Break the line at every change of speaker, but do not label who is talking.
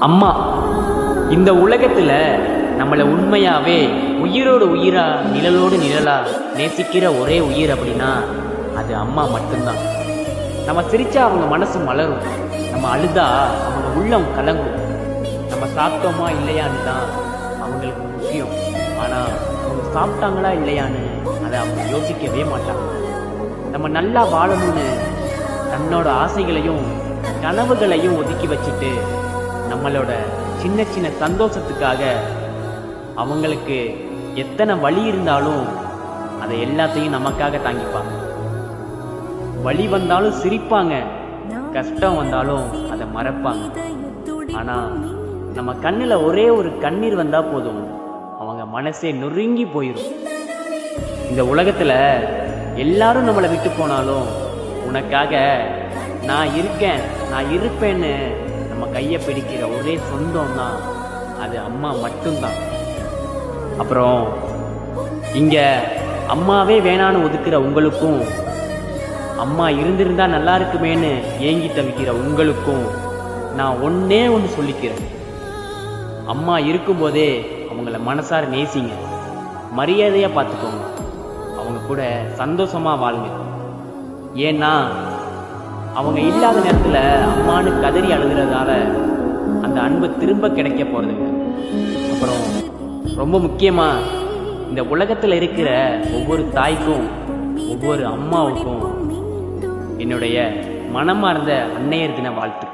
அம்மா இந்த உலகத்துல நம்மளை உண்மையாவே உயிரோடு உயிரா நிழலோடு நிழலா நேசிக்கிற ஒரே உயிர் அப்படின்னா அது அம்மா மட்டும்தான். நம்ம சிரிச்சா அவங்க மனசு மலரும், நம்ம அழுதா அவங்க உள்ளம் கலங்கும், நம்ம சாப்பிட்டோமா இல்லையான்னு தான் அவங்களுக்கு முக்கியம். ஆனால் அவங்க சாப்பிட்டாங்களா இல்லையான்னு அதை அவங்க யோசிக்கவே மாட்டாங்க. நம்ம நல்லா வாழணும்னு தன்னோட ஆசைகளையும் கனவுகளையும் ஒதுக்கி வச்சுட்டு நம்மளோட சின்ன சின்ன சந்தோஷத்துக்காக அவங்களுக்கு எத்தனை வலி இருந்தாலும் அதை எல்லாத்தையும் நமக்காக தாங்கிப்பாங்க. வலி வந்தாலும் சிரிப்பாங்க, கஷ்டம் வந்தாலும் அதை மறப்பாங்க. ஆனால் நம்ம கண்ணில் ஒரே ஒரு கண்ணீர் வந்தால் போதும், அவங்க மனசே நொறுங்கி போயிடும். இந்த உலகத்தில் எல்லாரும் நம்மளை விட்டு போனாலும் உனக்காக நான் இருக்கேன், நான் இருப்பேன்னு நம்ம கையை பிடிக்கிற ஒரே சொந்தம் தான் அது அம்மா மட்டும்தான். அப்புறம் இங்கே அம்மாவே வேணான்னு ஒதுக்குற உங்களுக்கும், அம்மா இருந்திருந்தா நல்லா இருக்குமேன்னு ஏங்கி தவிக்கிற உங்களுக்கும் நான் ஒன்று சொல்லிக்கிறேன். அம்மா இருக்கும்போதே அவங்கள மனசார நேசிங்க, மரியாதையாக பார்த்துக்கோங்க, அவங்க கூட சந்தோஷமாக வாழுங்க. ஏன்னா அவங்க இல்லாத நேரத்தில் அம்மானு கதறி அழுகிறதால அந்த அன்பு திரும்ப கிடைக்க போகிறதுங்க. அப்புறம் ரொம்ப முக்கியமாக இந்த உலகத்தில் இருக்கிற ஒவ்வொரு தாய்க்கும் ஒவ்வொரு அம்மாவுக்கும் என்னுடைய மனமார்ந்த அன்னையர் தின வாழ்த்து.